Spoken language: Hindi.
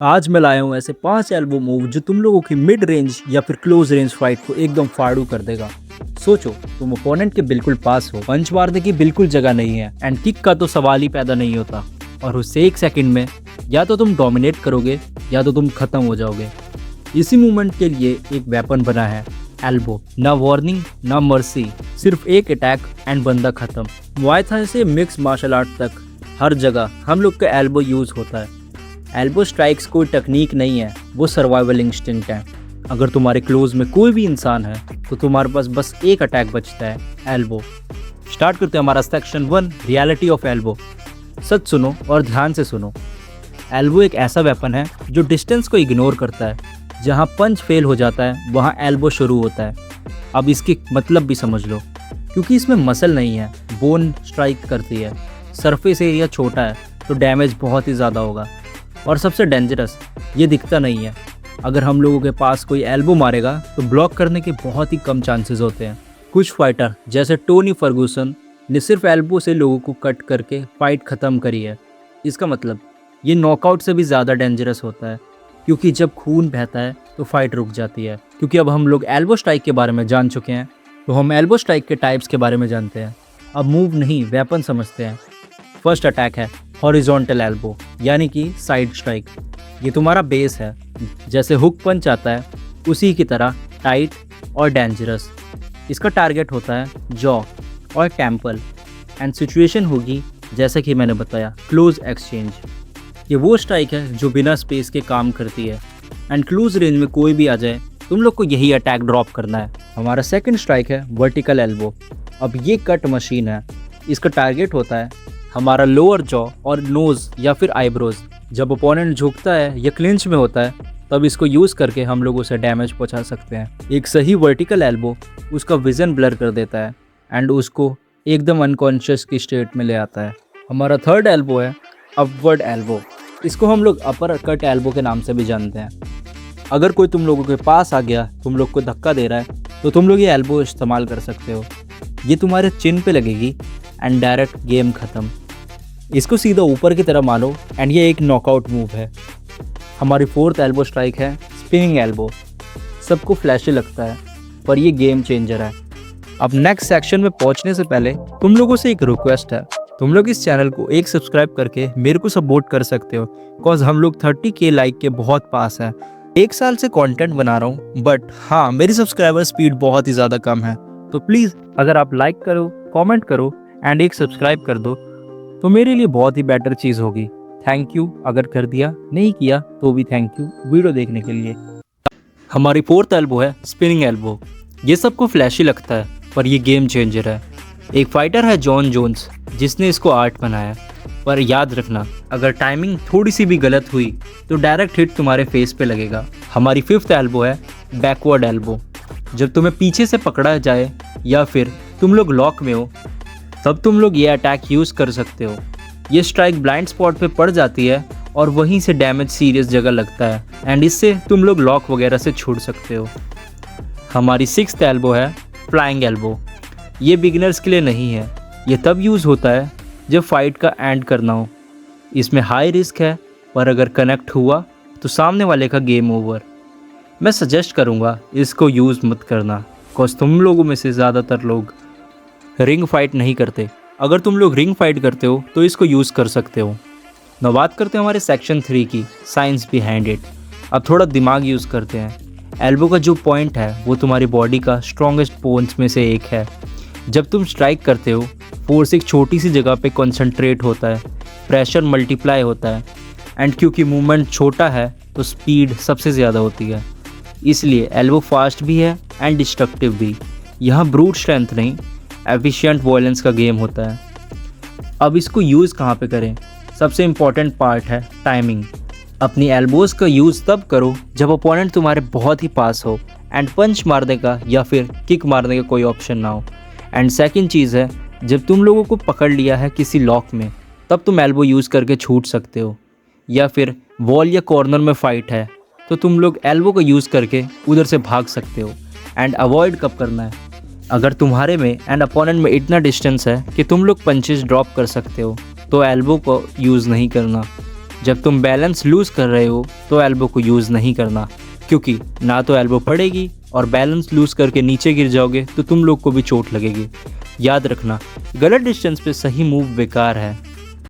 आज मैं लाया हूँ ऐसे 5 एल्बो मूव जो तुम लोगों की मिड रेंज या फिर क्लोज रेंज फाइट को एकदम फाड़ू कर देगा। सोचो, तुम ओपोनेंट के बिल्कुल पास हो, पंच मारने की बिल्कुल जगह नहीं है एंड किक का तो सवाल ही पैदा नहीं होता, और उससे एक सेकंड में या तो तुम डोमिनेट करोगे या तो तुम खत्म हो जाओगे। इसी मूवमेंट के लिए एक वेपन बना है एल्बो। ना वार्निंग ना मर्सी, सिर्फ एक अटैक एंड बंदा खत्म। मुआय थाई से मिक्स मार्शल आर्ट तक हर जगह हम लोग का एल्बो यूज होता है। एल्बो स्ट्राइक्स कोई टेक्निक नहीं है, वो सर्वाइवल इंस्टिंक्ट है। अगर तुम्हारे क्लोज में कोई भी इंसान है तो तुम्हारे पास बस एक अटैक बचता है, एल्बो। स्टार्ट करते हैं हमारा सेक्शन 1, रियलिटी ऑफ एल्बो। सच सुनो और ध्यान से सुनो। एल्बो एक ऐसा वेपन है जो डिस्टेंस को इग्नोर करता है। जहाँ पंच फेल हो जाता है वहाँ एल्बो शुरू होता है। अब इसकी मतलब भी समझ लो, क्योंकि इसमें मसल नहीं है, बोन स्ट्राइक करती है। सरफेस एरिया छोटा है तो डैमेज बहुत ही ज़्यादा होगा। और सबसे डेंजरस, ये दिखता नहीं है। अगर हम लोगों के पास कोई एल्बो मारेगा तो ब्लॉक करने के बहुत ही कम चांसेस होते हैं। कुछ फाइटर जैसे टोनी फर्गूसन ने सिर्फ एल्बो से लोगों को कट करके फाइट ख़त्म करी है। इसका मतलब ये नॉकआउट से भी ज़्यादा डेंजरस होता है, क्योंकि जब खून बहता है तो फाइट रुक जाती है। क्योंकि अब हम लोग एल्बो स्ट्राइक के बारे में जान चुके हैं, तो हम एल्बो स्ट्राइक के टाइप्स के बारे में जानते हैं। अब मूव नहीं, वेपन समझते हैं। फर्स्ट अटैक है हॉरिजॉन्टल एल्बो, यानी कि साइड स्ट्राइक। ये तुम्हारा बेस है। जैसे हुक पंच आता है उसी की तरह टाइट और डेंजरस। इसका टारगेट होता है जॉ और टेम्पल, एंड सिचुएशन होगी जैसे कि मैंने बताया, क्लोज एक्सचेंज। ये वो स्ट्राइक है जो बिना स्पेस के काम करती है, एंड क्लोज रेंज में कोई भी आ जाए तुम लोग को यही अटैक ड्रॉप करना है। हमारा सेकंड स्ट्राइक है वर्टिकल एल्बो। अब ये कट मशीन है। इसका टारगेट होता है हमारा लोअर जॉ और नोज या फिर आईब्रोज। जब ओपोनेंट झुकता है या क्लिंच में होता है तब इसको यूज़ करके हम लोग उसे डैमेज पहुंचा सकते हैं। एक सही वर्टिकल एल्बो उसका विजन ब्लर कर देता है एंड उसको एकदम अनकॉन्शियस की स्टेट में ले आता है। हमारा थर्ड एल्बो है अपवर्ड एल्बो। इसको हम लोग अपर कट एल्बो के नाम से भी जानते हैं। अगर कोई तुम लोगों के पास आ गया, तुम लोग को धक्का दे रहा है, तो तुम लोग ये एल्बो इस्तेमाल कर सकते हो। ये तुम्हारे चिन पे लगेगी एंड डायरेक्ट गेम ख़त्म। इसको सीधा ऊपर की तरफ मारो एंड ये एक नॉकआउट मूव है। हमारी फोर्थ एल्बो स्ट्राइक है स्पिनिंग एल्बो। सबको फ्लैशी लगता है पर ये गेम चेंजर है। अब नेक्स्ट सेक्शन में पहुंचने से पहले तुम लोगों से एक रिक्वेस्ट है, तुम लोग इस चैनल को एक सब्सक्राइब करके मेरे को सपोर्ट कर सकते हो, बिकॉज हम लोग 30K लाइक के बहुत पास है। 1 साल से कंटेंट बना रहा हूँ, बट हाँ, मेरी सब्सक्राइबर स्पीड बहुत ही ज़्यादा कम है। तो प्लीज़ अगर आप लाइक करो, कमेंट करो एंड एक सब्सक्राइब कर दो तो मेरे लिए बहुत ही बेटर चीज़ होगी। थैंक यू अगर कर दिया, नहीं किया तो भी थैंक यू वीडियो देखने के लिए। हमारी फोर्थ एल्बो है स्पिनिंग एल्बो। ये सबको फ्लैशी लगता है पर ये गेम चेंजर है। एक फाइटर है जॉन जोन्स जिसने इसको आर्ट बनाया, पर याद रखना अगर टाइमिंग थोड़ी सी भी गलत हुई तो डायरेक्ट हिट तुम्हारे फेस पे लगेगा। हमारी फिफ्थ एल्बो है बैकवर्ड एल्बो। जब तुम्हें पीछे से पकड़ा जाए या फिर तुम लोग लॉक में हो तब तुम लोग ये अटैक यूज़ कर सकते हो। ये स्ट्राइक ब्लाइंड स्पॉट पे पड़ जाती है और वहीं से डैमेज सीरियस जगह लगता है एंड इससे तुम लोग लॉक वगैरह से छूट सकते हो। हमारी सिक्स्थ एल्बो है फ्लाइंग एल्बो। ये बिगिनर्स के लिए नहीं है। ये तब यूज़ होता है जब फाइट का एंड करना हो। इसमें हाई रिस्क है, पर अगर कनेक्ट हुआ तो सामने वाले का गेम ओवर। मैं सजेस्ट करूँगा इसको यूज़ मत करना, बिकॉज तुम लोगों में से ज़्यादातर लोग रिंग फाइट नहीं करते। अगर तुम लोग रिंग फाइट करते हो तो इसको यूज़ कर सकते हो। ना बात करते हैं हमारे सेक्शन 3 की, साइंस बिहाइंड इट। अब थोड़ा दिमाग यूज़ करते हैं। एल्बो का जो पॉइंट है वो तुम्हारी बॉडी का स्ट्रॉन्गेस्ट बोन्स में से एक है। जब तुम स्ट्राइक करते हो फोर्स एक छोटी सी जगह पे कंसंट्रेट होता है, प्रेशर मल्टीप्लाई होता है, एंड क्योंकि मूवमेंट छोटा है तो स्पीड सबसे ज़्यादा होती है। इसलिए एल्बो फास्ट भी है एंड डिस्ट्रक्टिव भी। यहाँ ब्रूट स्ट्रेंथ नहीं, एफिशिएंट वॉयलेंस का गेम होता है। अब इसको यूज़ कहाँ पे करें? सबसे इम्पॉर्टेंट पार्ट है टाइमिंग। अपनी एल्बोज़ का यूज़ तब करो जब ओपोनेंट तुम्हारे बहुत ही पास हो एंड पंच मारने का या फिर किक मारने का कोई ऑप्शन ना हो। एंड सेकंड चीज़ है, जब तुम लोगों को पकड़ लिया है किसी लॉक में तब तुम एल्बो यूज़ करके छूट सकते हो। या फिर वॉल या कॉर्नर में फाइट है तो तुम लोग एल्बो का यूज़ करके उधर से भाग सकते हो। एंड अवॉइड कब करना है? अगर तुम्हारे में एंड अपोनेंट में इतना डिस्टेंस है कि तुम लोग पंचेस ड्रॉप कर सकते हो तो एल्बो को यूज़ नहीं करना। जब तुम बैलेंस लूज कर रहे हो तो एल्बो को यूज़ नहीं करना, क्योंकि ना तो एल्बो पड़ेगी और बैलेंस लूज करके नीचे गिर जाओगे तो तुम लोग को भी चोट लगेगी। याद रखना, गलत डिस्टेंस पे सही मूव बेकार है।